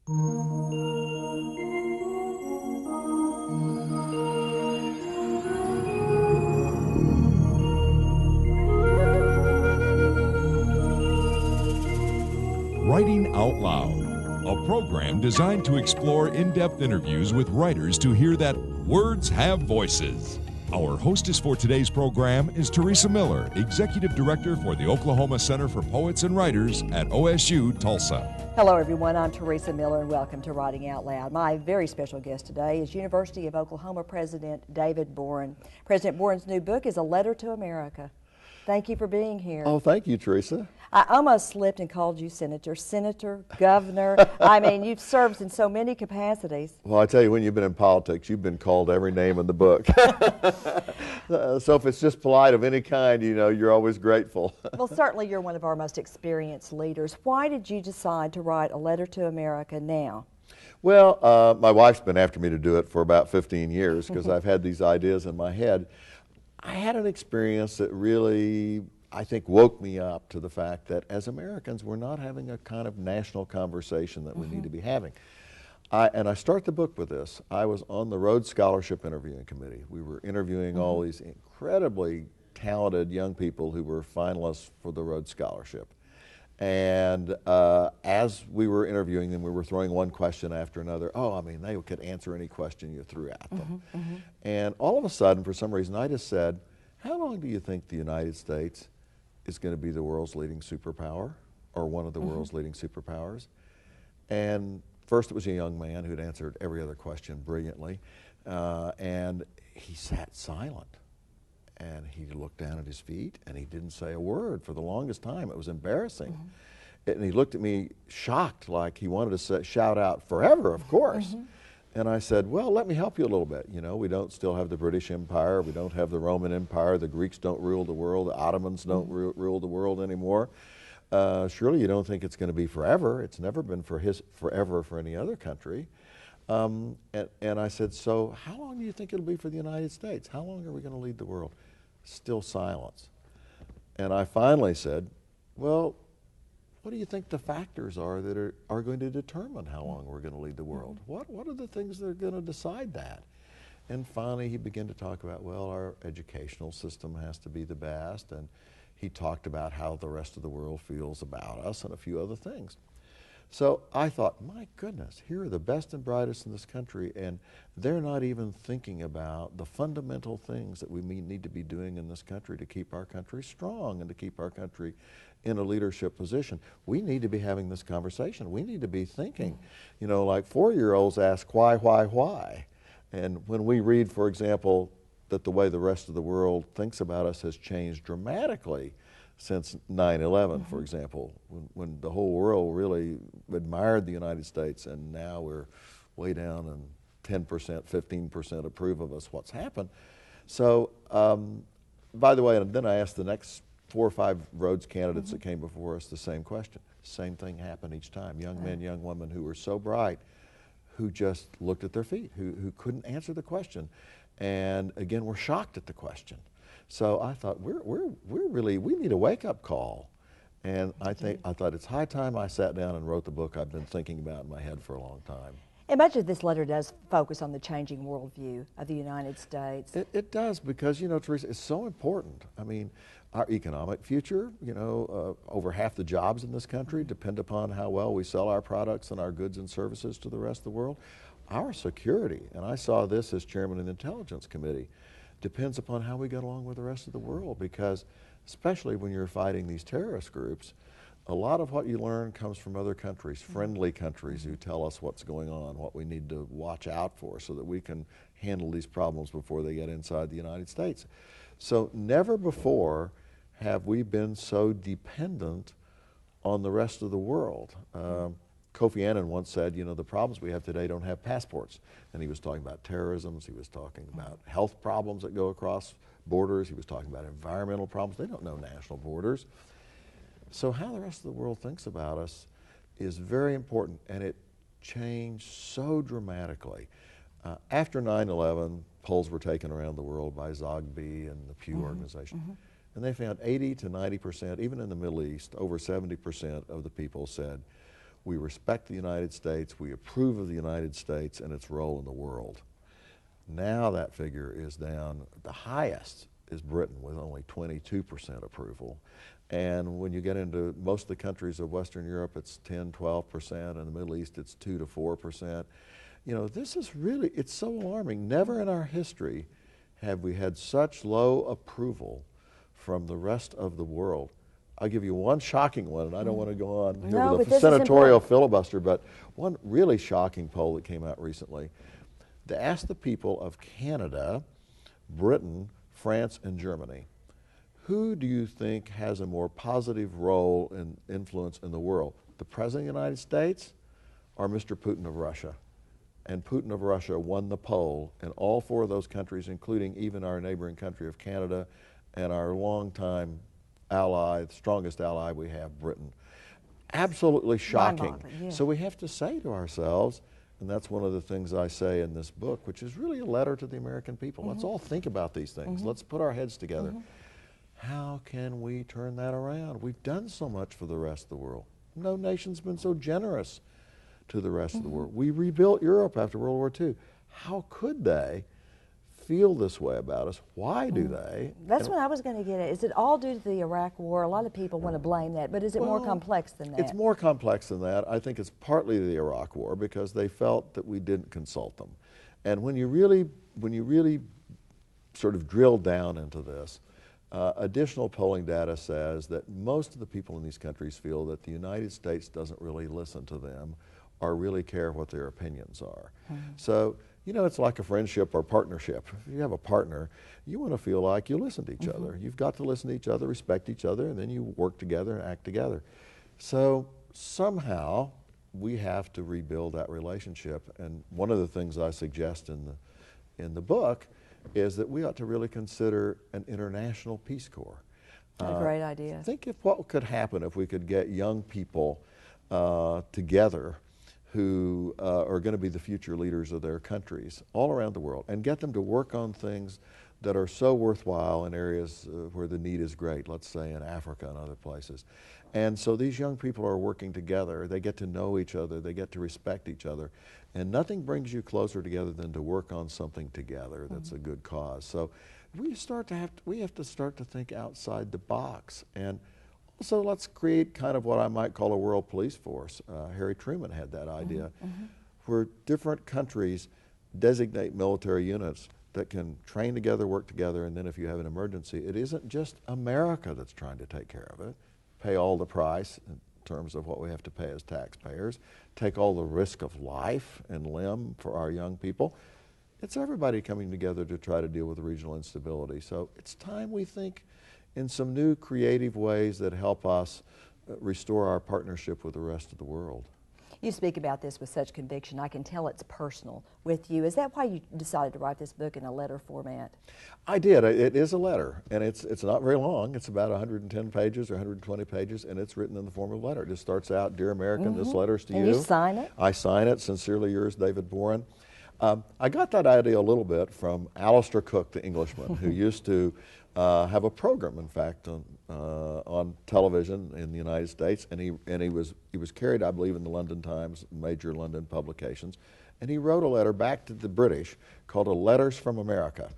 Writing Out Loud, a program designed to explore in-depth interviews with writers to hear that words have voices. Our hostess for today's program is Teresa Miller, Executive Director for the Oklahoma Center for Poets and Writers at OSU Tulsa. Hello everyone, I'm Teresa Miller and welcome to Writing Out Loud. My very special guest today is University of Oklahoma President David Boren. President Boren's new book is A Letter to America. Thank you for being here. Oh, thank you, Teresa. I almost slipped and called you senator, governor. I mean, you've served in so many capacities. Well, I tell you, when you've been in politics, you've been called every name in the book. So if it's just polite of any kind, you know, you're always grateful. Well, certainly you're one of our most experienced leaders. Why did you decide to write A Letter to America now? Well, my wife's been after me to do it for about 15 years because I've had these ideas in my head. I had an experience that really, I think, woke me up to the fact that as Americans, we're not having a kind of national conversation that we need to be having. And I start the book with this. I was on the Rhodes Scholarship Interviewing Committee. We were interviewing all these incredibly talented young people who were finalists for the Rhodes Scholarship. And as we were interviewing them, we were throwing one question after another. Oh, I mean, they could answer any question you threw at them. And all of a sudden, for some reason, I just said, how long do you think the United States is going to be the world's leading superpower, or one of the world's leading superpowers? And first it was a young man who'd answered every other question brilliantly, and he sat silent. And he looked down at his feet, and he didn't say a word for the longest time. It was embarrassing. And he looked at me shocked, like he wanted to shout out, forever, of course. And I said, well, let me help you a little bit. You know, we don't still have the British Empire. We don't have the Roman Empire. The Greeks don't rule the world. The Ottomans don't rule the world anymore. Surely you don't think it's going to be forever. It's never been forever for any other country. And I said, so how long do you think it'll be for the United States? How long are we going to lead the world? Still silence. And I finally said, well, what do you think the factors are that are going to determine how long we're going to lead the world? What are the things that are going to decide that? And finally he began to talk about, well, our educational system has to be the best, and he talked about how the rest of the world feels about us and a few other things. So I thought, my goodness, here are the best and brightest in this country, and they're not even thinking about the fundamental things that we need to be doing in this country to keep our country strong and to keep our country in a leadership position. We need to be having this conversation. We need to be thinking. You know, like 4-year-olds ask, why? And when we read, for example, that the way the rest of the world thinks about us has changed dramatically since 9/11, for example, when the whole world really admired the United States, and now we're way down and 10%, 15% approve of us, what's happened. So, by the way, and then I asked the next 4 or 5 Rhodes candidates that came before us the same question. Same thing happened each time. Young men, young women who were so bright, who just looked at their feet, who couldn't answer the question, and again were shocked at the question. So I thought, we need a wake-up call. And I thought it's high time I sat down and wrote the book I've been thinking about in my head for a long time. And much of this letter does focus on the changing worldview of the United States. It does, because, you know, Teresa, it's so important. I mean, our economic future, you know, over half the jobs in this country depend upon how well we sell our products and our goods and services to the rest of the world. Our security, and I saw this as chairman of the Intelligence Committee, depends upon how we get along with the rest of the world, because especially when you're fighting these terrorist groups, a lot of what you learn comes from other countries, friendly countries who tell us what's going on, what we need to watch out for so that we can handle these problems before they get inside the United States. So never before have we been so dependent on the rest of the world. Kofi Annan once said, you know, the problems we have today don't have passports. And he was talking about terrorism, he was talking about health problems that go across borders, he was talking about environmental problems. They don't know national borders. So how the rest of the world thinks about us is very important, and it changed so dramatically. After 9/11, polls were taken around the world by Zogby and the Pew organization, and they found 80 to 90%, even in the Middle East, over 70% of the people said, we respect the United States, we approve of the United States and its role in the world. Now that figure is down. The highest is Britain with only 22% approval. And when you get into most of the countries of Western Europe, it's 10, 12%. In the Middle East, it's 2 to 4%. You know, this is really, it's so alarming. Never in our history have we had such low approval from the rest of the world. I'll give you one shocking one, and I don't want to go on here with a senatorial filibuster, but one really shocking poll that came out recently. They asked the people of Canada, Britain, France, and Germany, who do you think has a more positive role and influence in the world? The President of the United States or Mr. Putin of Russia? And Putin of Russia won the poll in all 4 of those countries, including even our neighboring country of Canada and our longtime ally, the strongest ally we have, Britain. Absolutely shocking. Yeah. So we have to say to ourselves, and that's one of the things I say in this book, which is really a letter to the American people. Let's all think about these things. Let's put our heads together. How can we turn that around? We've done so much for the rest of the world. No nation's been so generous to the rest of the world. We rebuilt Europe after World War II. How could they feel this way about us? Why do they? That's what I was going to get at. Is it all due to the Iraq War? A lot of people want to blame that, but is it more complex than that? It's more complex than that. I think it's partly the Iraq War because they felt that we didn't consult them. And when you really sort of drill down into this, additional polling data says that most of the people in these countries feel that the United States doesn't really listen to them or really care what their opinions are. So, you know, it's like a friendship or partnership. If you have a partner, you want to feel like you listen to each other. You've got to listen to each other, respect each other, and then you work together and act together. So somehow we have to rebuild that relationship. And one of the things I suggest in the book is that we ought to really consider an international Peace Corps. A great idea. Think of what could happen if we could get young people together who are going to be the future leaders of their countries all around the world and get them to work on things that are so worthwhile in areas where the need is great, let's say in Africa and other places. And so these young people are working together, they get to know each other, they get to respect each other, and nothing brings you closer together than to work on something together that's a good cause. So we have to start to think outside the box. And so let's create kind of what I might call a world police force. Harry Truman had that idea, where different countries designate military units that can train together, work together, and then if you have an emergency, it isn't just America that's trying to take care of it, pay all the price in terms of what we have to pay as taxpayers, take all the risk of life and limb for our young people. It's everybody coming together to try to deal with regional instability. So it's time we think in some new creative ways that help us restore our partnership with the rest of the world. You speak about this with such conviction. I can tell it's personal with you. Is that why you decided to write this book in a letter format? I did. It is a letter, and it's not very long. It's about 110 pages or 120 pages, and it's written in the form of a letter. It just starts out, "Dear American, this letter's to you." And you sign it? I sign it. Sincerely yours, David Boren. I got that idea a little bit from Alistair Cook, the Englishman, who used to have a program, in fact, on television in the United States, and he was carried, I believe, in the London Times, major London publications, and he wrote a letter back to the British called Letters from America,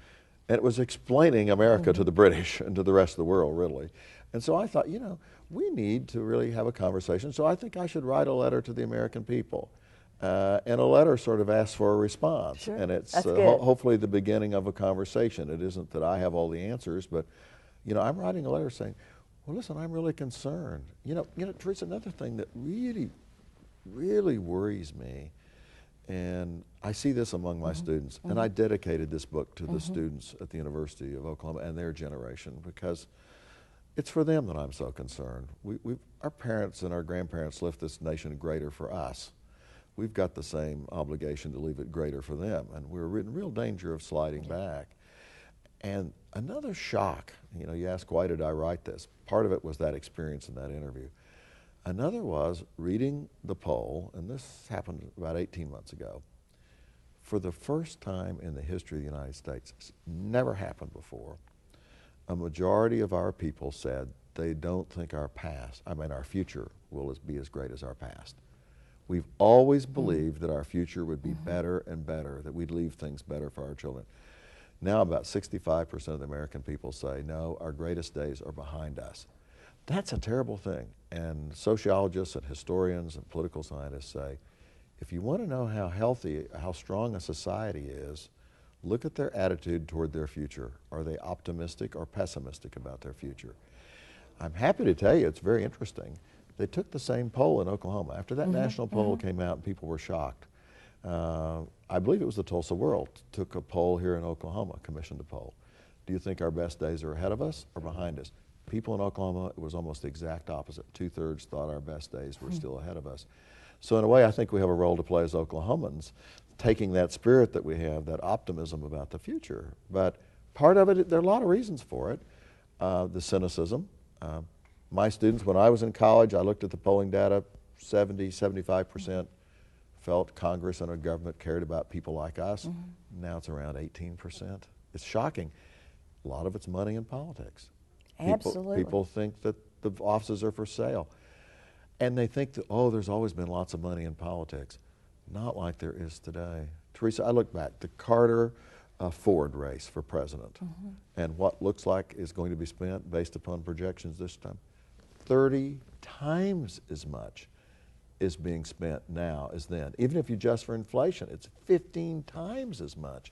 and it was explaining America to the British and to the rest of the world, really. And so I thought, you know, we need to really have a conversation, so I think I should write a letter to the American people. And a letter sort of asks for a response, Sure. and it's Hopefully the beginning of a conversation. It isn't that I have all the answers, but you know, I'm writing a letter saying, "Well, listen, I'm really concerned." You know, Teresa, another thing that really, really worries me, and I see this among my students, and I dedicated this book to the students at the University of Oklahoma and their generation because it's for them that I'm so concerned. Our parents and our grandparents left this nation greater for us. We've got the same obligation to leave it greater for them, and we're in real danger of sliding back. And another shock, you know, you ask, why did I write this? Part of it was that experience in that interview. Another was reading the poll, and this happened about 18 months ago. For the first time in the history of the United States, it's never happened before, a majority of our people said they don't think our future will be as great as our past. We've always believed that our future would be better and better, that we'd leave things better for our children. Now about 65% of the American people say, no, our greatest days are behind us. That's a terrible thing. And sociologists and historians and political scientists say, if you want to know how healthy, how strong a society is, look at their attitude toward their future. Are they optimistic or pessimistic about their future? I'm happy to tell you, it's very interesting. They took the same poll in Oklahoma. After that national poll came out and people were shocked, I believe it was the Tulsa World, took a poll here in Oklahoma, commissioned a poll. Do you think our best days are ahead of us or behind us? People in Oklahoma, it was almost the exact opposite. 2/3 thought our best days were still ahead of us. So in a way, I think we have a role to play as Oklahomans, taking that spirit that we have, that optimism about the future. But part of it, there are a lot of reasons for it. The cynicism. My students, when I was in college, I looked at the polling data, 75% felt Congress and our government cared about people like us. Now it's around 18%. It's shocking. A lot of it's money and politics. Absolutely. People think that the offices are for sale. And they think that, oh, there's always been lots of money in politics. Not like there is today. Teresa, I look back, the Carter-Ford race for president, and what looks like is going to be spent based upon projections this time, 30 times as much is being spent now as then. Even if you adjust for inflation, it's 15 times as much.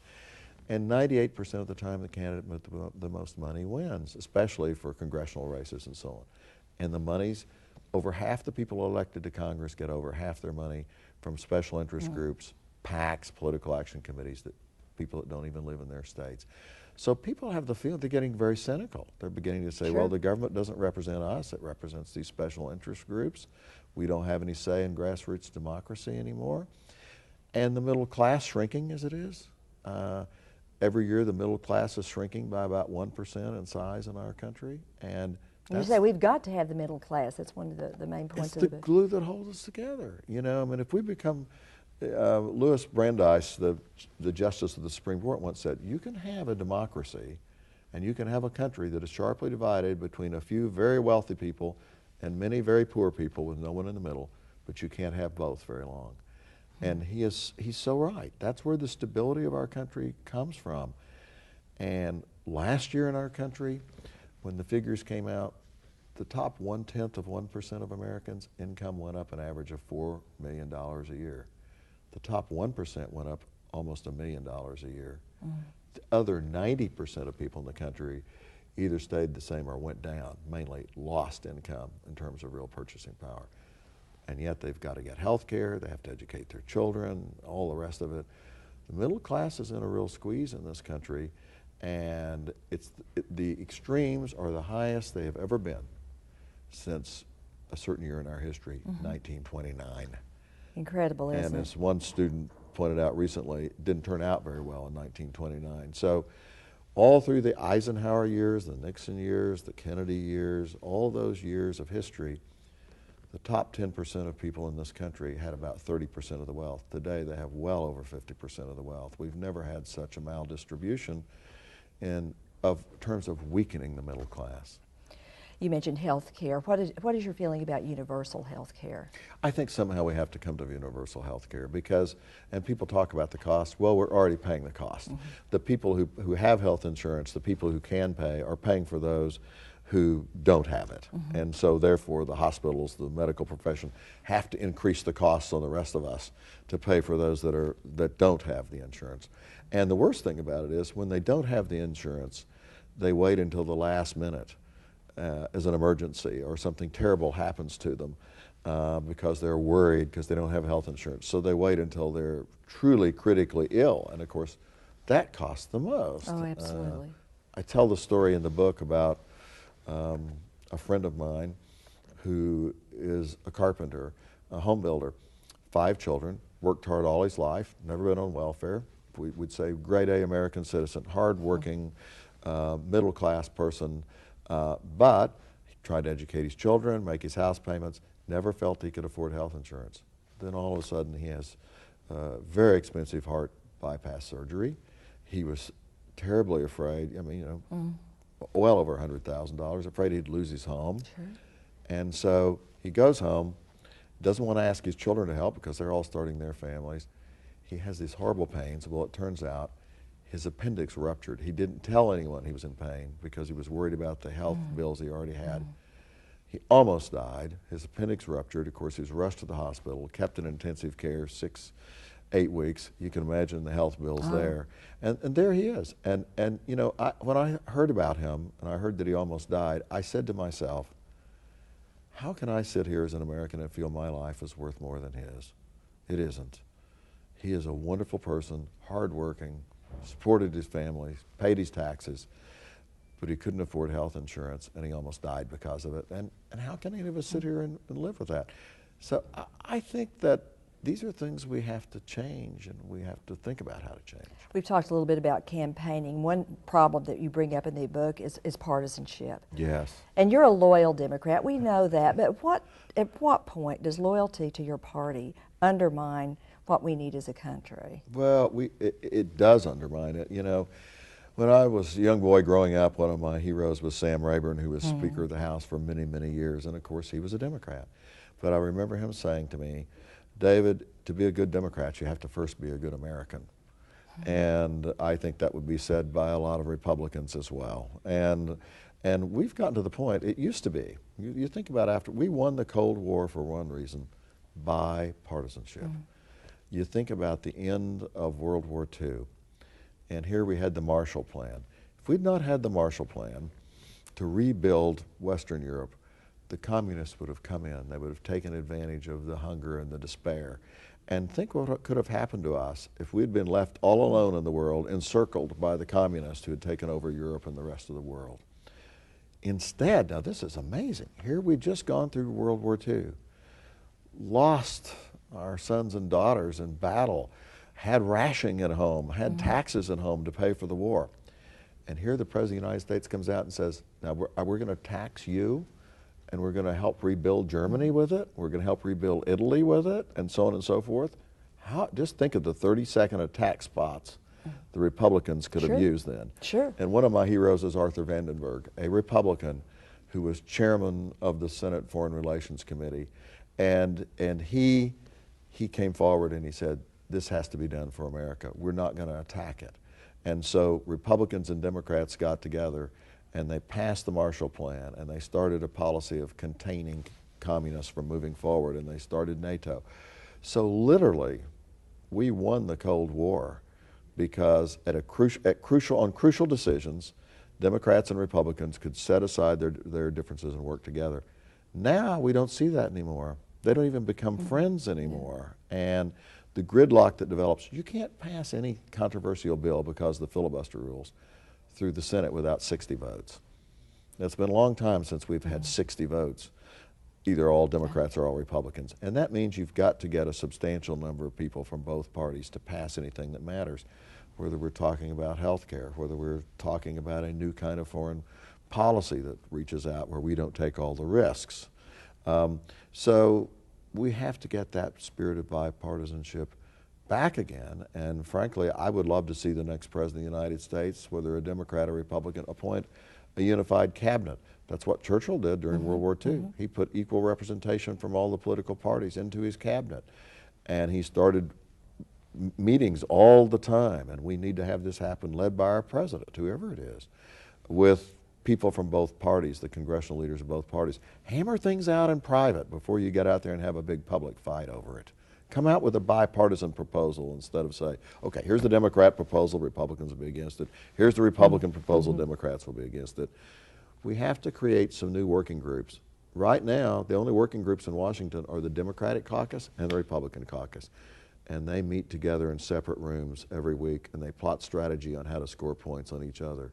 And 98% of the time, the candidate with the most money wins, especially for congressional races and so on. And the money's, over half the people elected to Congress get over half their money from special interest groups, PACs, political action committees, that people that don't even live in their states. So people have the feeling they're getting very cynical. They're beginning to say, well, the government doesn't represent us, it represents these special interest groups. We don't have any say in grassroots democracy anymore. And the middle class shrinking as it is. Every year the middle class is shrinking by about 1% in size in our country. And you say we've got to have the middle class. That's one of the main points of the book. It's the glue that holds us together. You know, I mean, if we become, Louis Brandeis, the Justice of the Supreme Court, once said, you can have a democracy and you can have a country that is sharply divided between a few very wealthy people and many very poor people with no one in the middle, but you can't have both very long. And he's so right. That's where the stability of our country comes from. And last year in our country, when the figures came out, the top 0.1% of Americans' income went up an average of $4 million a year. The top 1% went up almost $1 million a year. The other 90% of people in the country either stayed the same or went down, mainly lost income in terms of real purchasing power. And yet they've got to get health care, they have to educate their children, all the rest of it. The middle class is in a real squeeze in this country, and the extremes are the highest they have ever been since a certain year in our history, 1929. Incredible, isn't it? And as one student pointed out recently, it didn't turn out very well in 1929. So all through the Eisenhower years, the Nixon years, the Kennedy years, all those years of history, the top 10% of people in this country had about 30% of the wealth. Today they have well over 50% of the wealth. We've never had such a maldistribution in terms of weakening the middle class. You mentioned health care. What is your feeling about universal health care? I think somehow we have to come to universal health care because, and people talk about the cost, well, we're already paying the cost. The people who have health insurance, the people who can pay, are paying for those who don't have it. And so therefore the hospitals, the medical profession have to increase the costs on the rest of us to pay for those that don't have the insurance. And the worst thing about it is when they don't have the insurance, they wait until the last minute as an emergency or something terrible happens to them because they're worried because they don't have health insurance. So they wait until they're truly critically ill, and of course that costs the most. Oh, absolutely. I tell the story in the book about a friend of mine who is a carpenter, a home builder, 5 children, worked hard all his life, never been on welfare. We'd say grade A American citizen, hard-working, middle-class person, but he tried to educate his children, make his house payments, never felt he could afford health insurance. Then all of a sudden he has very expensive heart bypass surgery. He was terribly afraid, I mean, you know, well over $100,000, afraid he'd lose his home. And so he goes home doesn't want to ask his children to help because they're all starting their families. He has these horrible pains. Well, it turns out his appendix ruptured. He didn't tell anyone he was in pain because he was worried about the health bills he already had. He almost died. His appendix ruptured. Of course, he was rushed to the hospital, kept in intensive care 6-8 weeks. You can imagine the health bills there. And there he is. And you know, when I heard about him and I heard that he almost died, I said to myself, how can I sit here as an American and feel my life is worth more than his? It isn't. He is a wonderful person, hardworking, supported his family, paid his taxes, but he couldn't afford health insurance, and he almost died because of it. And how can any of us sit here and live with that? So I think that these are things we have to change, and we have to think about how to change. We've talked a little bit about campaigning. One problem that you bring up in the book is partisanship. Yes. And you're a loyal Democrat. We know that. But at what point does loyalty to your party undermine what we need as a country? Well, it does undermine it. You know, when I was a young boy growing up, one of my heroes was Sam Rayburn, who was Speaker of the House for many, many years. And of course, he was a Democrat. But I remember him saying to me, David, to be a good Democrat, you have to first be a good American. And I think that would be said by a lot of Republicans as well. And we've gotten to the point, it used to be, you think about after, we won the Cold War for one reason, bipartisanship. You think about the end of World War II, and here we had the Marshall Plan. If we'd not had the Marshall Plan to rebuild Western Europe, the communists would have come in. They would have taken advantage of the hunger and the despair. And think what could have happened to us if we'd been left all alone in the world, encircled by the communists who had taken over Europe and the rest of the world. Instead, now this is amazing, here we'd just gone through World War II, lost our sons and daughters in battle, had rationing at home, had taxes at home to pay for the war. And here the President of the United States comes out and says, now we're going to tax you, and we're going to help rebuild Germany with it, we're going to help rebuild Italy with it, and so on and so forth. Just think of the 30-second attack spots the Republicans could have used then. Sure. And one of my heroes is Arthur Vandenberg, a Republican who was chairman of the Senate Foreign Relations Committee. And he came forward and he said, this has to be done for America. We're not going to attack it. And so Republicans and Democrats got together and they passed the Marshall Plan, and they started a policy of containing communists from moving forward, and they started NATO. So literally, we won the Cold War because on crucial decisions, Democrats and Republicans could set aside their differences and work together. Now we don't see that anymore. They don't even become friends anymore. And the gridlock that develops, you can't pass any controversial bill because of the filibuster rules through the Senate without 60 votes. It's been a long time since we've had 60 votes, either all Democrats or all Republicans. And that means you've got to get a substantial number of people from both parties to pass anything that matters, whether we're talking about health care, whether we're talking about a new kind of foreign policy that reaches out where we don't take all the risks. So we have to get that spirit of bipartisanship back again, and frankly, I would love to see the next President of the United States, whether a Democrat or Republican, appoint a unified cabinet. That's what Churchill did during World War II. He put equal representation from all the political parties into his cabinet, and he started meetings all the time, and we need to have this happen led by our president, whoever it is, with people from both parties, the congressional leaders of both parties. Hammer things out in private before you get out there and have a big public fight over it. Come out with a bipartisan proposal instead of say, okay, here's the Democrat proposal, Republicans will be against it. Here's the Republican proposal, Democrats will be against it. We have to create some new working groups. Right now, the only working groups in Washington are the Democratic caucus and the Republican caucus. And they meet together in separate rooms every week, and they plot strategy on how to score points on each other.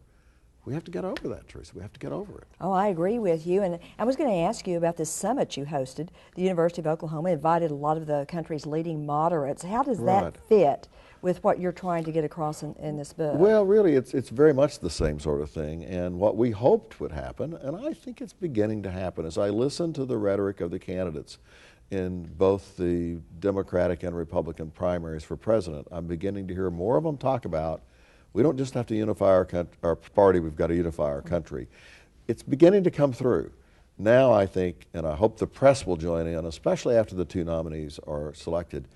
We have to get over that, Teresa. We have to get over it. Oh, I agree with you. And I was going to ask you about this summit you hosted. The University of Oklahoma invited a lot of the country's leading moderates. How does that fit with what you're trying to get across in this book? Well, really, it's very much the same sort of thing. And what we hoped would happen, and I think it's beginning to happen, as I listen to the rhetoric of the candidates in both the Democratic and Republican primaries for president, I'm beginning to hear more of them talk about, we don't just have to unify our party, we've got to unify our country. It's beginning to come through. Now I think, and I hope the press will join in, especially after the two nominees are selected,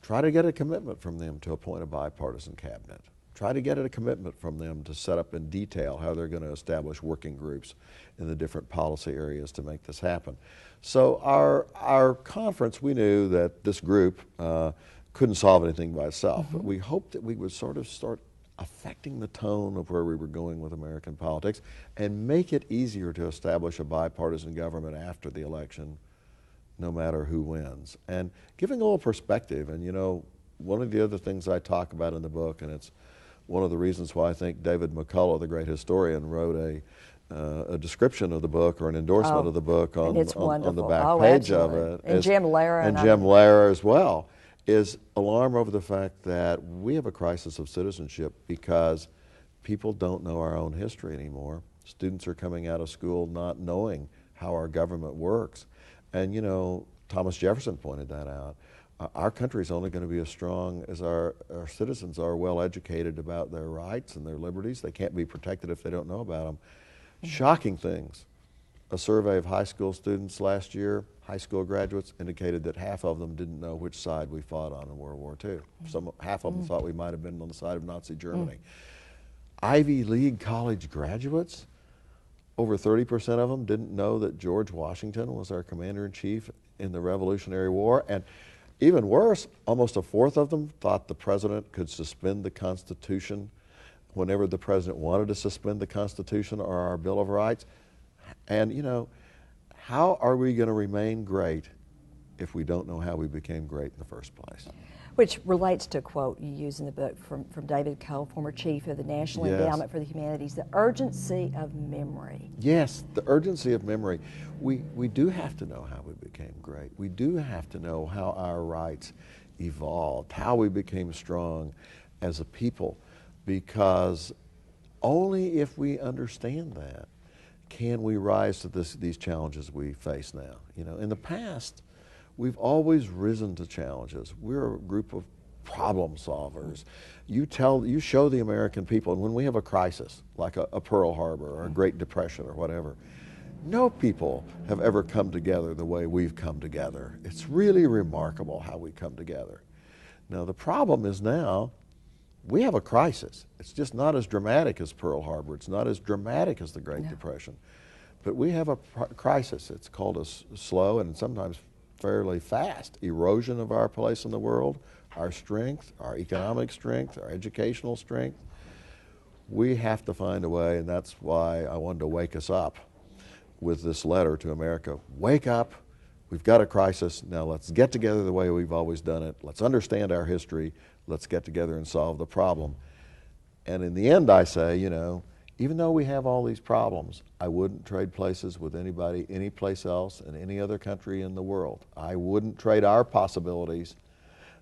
try to get a commitment from them to appoint a bipartisan cabinet. Try to get a commitment from them to set up in detail how they're going to establish working groups in the different policy areas to make this happen. So our conference, we knew that this group couldn't solve anything by itself, but we hoped that we would sort of start affecting the tone of where we were going with American politics and make it easier to establish a bipartisan government after the election, no matter who wins. And giving a little perspective, and you know, one of the other things I talk about in the book, and it's one of the reasons why I think David McCullough, the great historian, wrote a description of the book or an endorsement of the book on the back page of it. And Jim Lehrer. And Jim Lehrer as well, is alarm over the fact that we have a crisis of citizenship because people don't know our own history anymore. Students are coming out of school not knowing how our government works. And you know, Thomas Jefferson pointed that out. Our country is only going to be as strong as our citizens are well educated about their rights and their liberties. They can't be protected if they don't know about them. Shocking things. A survey of high school students last year, high school graduates, indicated that half of them didn't know which side we fought on in World War II. Half of them thought we might have been on the side of Nazi Germany. Ivy League college graduates, over 30% of them didn't know that George Washington was our commander-in-chief in the Revolutionary War. And even worse, almost a fourth of them thought the president could suspend the Constitution whenever the president wanted to suspend the Constitution or our Bill of Rights. And you know, how are we going to remain great if we don't know how we became great in the first place? Which relates to a quote you use in the book from David Cole, former chief of the National Endowment for the Humanities, the urgency of memory. Yes, the urgency of memory. We do have to know how we became great. We do have to know how our rights evolved, how we became strong as a people, because only if we understand that can we rise to these challenges we face now. You know, in the past, we've always risen to challenges. We're a group of problem solvers. You show the American people, and when we have a crisis, like a Pearl Harbor or a Great Depression or whatever, no people have ever come together the way we've come together. It's really remarkable how we come together. Now the problem is now, we have a crisis. It's just not as dramatic as Pearl Harbor. It's not as dramatic as the Great Depression. But we have a crisis. It's called a slow and sometimes fairly fast erosion of our place in the world, our strength, our economic strength, our educational strength. We have to find a way, and that's why I wanted to wake us up with this letter to America. Wake up. We've got a crisis. Now let's get together the way we've always done it. Let's understand our history. Let's get together and solve the problem. And in the end, I say, you know, even though we have all these problems, I wouldn't trade places with anybody, any place else, in any other country in the world. I wouldn't trade our possibilities,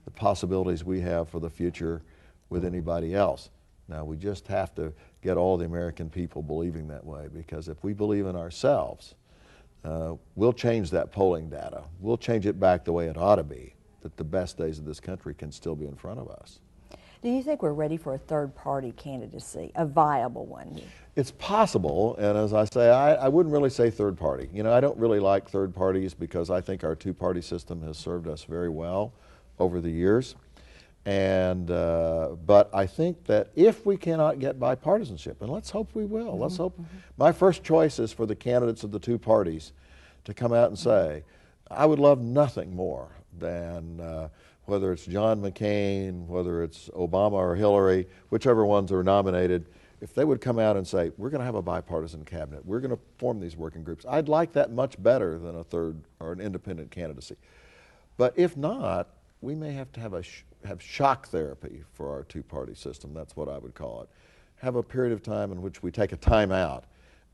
the possibilities we have for the future, with anybody else. Now, we just have to get all the American people believing that way, because if we believe in ourselves, we'll change that polling data. We'll change it back the way it ought to be, that the best days of this country can still be in front of us. Do you think we're ready for a third-party candidacy, a viable one? It's possible, and as I say, I wouldn't really say third party. You know, I don't really like third parties because I think our two-party system has served us very well over the years. And but I think that if we cannot get bipartisanship, and let's hope we will, let's hope. My first choice is for the candidates of the two parties to come out and say, I would love nothing more than whether it's John McCain, whether it's Obama or Hillary, whichever ones are nominated, if they would come out and say, we're going to have a bipartisan cabinet, we're going to form these working groups. I'd like that much better than a third or an independent candidacy. But if not, we may have to have shock therapy for our two-party system. That's what I would call it. Have a period of time in which we take a time out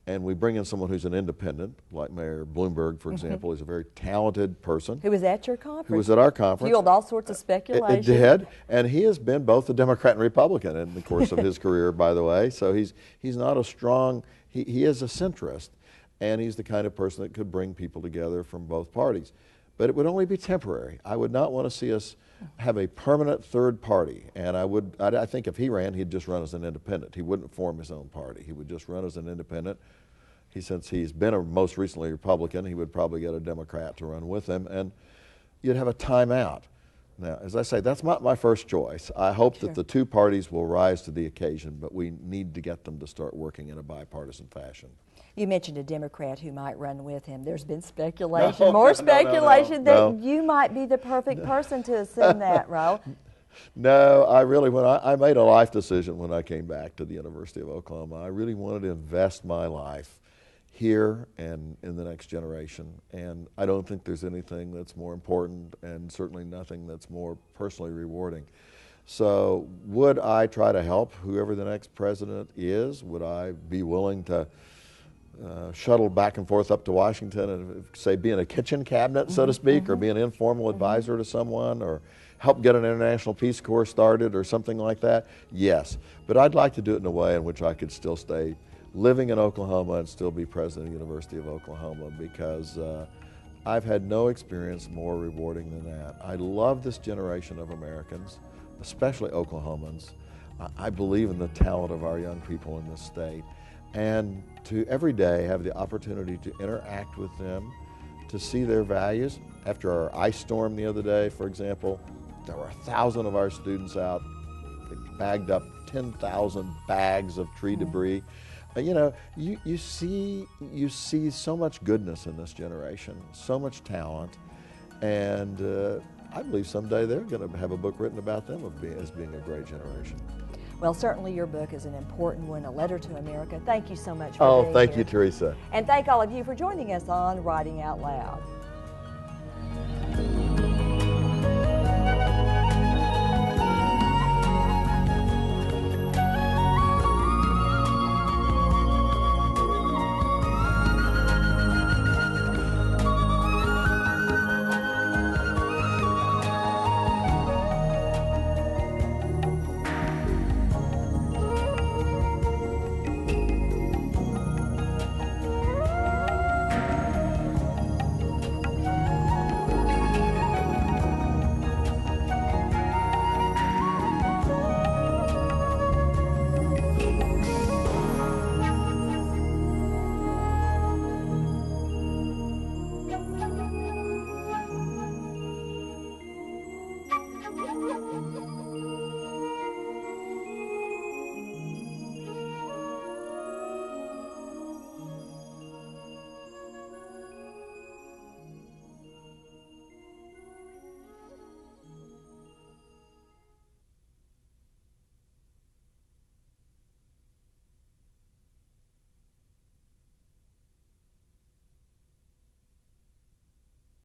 and we bring in someone who's an independent, like Mayor Bloomberg, for example. He's a very talented person. Who was at your conference? Who was at our conference. Fueled all sorts of speculation. It did, and he has been both a Democrat and Republican in the course of his career, by the way. So he's not a strong, he is a centrist, and he's the kind of person that could bring people together from both parties. But it would only be temporary. I would not want to see us have a permanent third party, and I think if he ran, he'd just run as an independent. He wouldn't form his own party. He would just run as an independent. since he's been most recently Republican, he would probably get a Democrat to run with him, and you'd have a timeout. Now, as I say, that's not my first choice. I hope that the two parties will rise to the occasion, but we need to get them to start working in a bipartisan fashion. You mentioned a Democrat who might run with him. There's been speculation, more speculation that you might be the perfect person to assume that role. No, I really, I made a life decision when I came back to the University of Oklahoma. I really wanted to invest my life here and in the next generation. And I don't think there's anything that's more important, and certainly nothing that's more personally rewarding. So would I try to help whoever the next president is? Would I be willing to shuttle back and forth up to Washington and, say, be in a kitchen cabinet, so to speak, or be an informal advisor to someone, or help get an International Peace Corps started or something like that? Yes, but I'd like to do it in a way in which I could still stay living in Oklahoma and still be president of the University of Oklahoma, because I've had no experience more rewarding than that. I love this generation of Americans, especially Oklahomans. I believe in the talent of our young people in this state, and to every day have the opportunity to interact with them, to see their values. After our ice storm the other day, for example, there were 1,000 of our students out. They bagged up 10,000 bags of tree debris. You know, you see so much goodness in this generation, so much talent, and I believe someday they're going to have a book written about them as being a great generation. Well, certainly your book is an important one, A Letter to America. Thank you so much for being here. Oh, thank you, Teresa. And thank all of you for joining us on Writing Out Loud.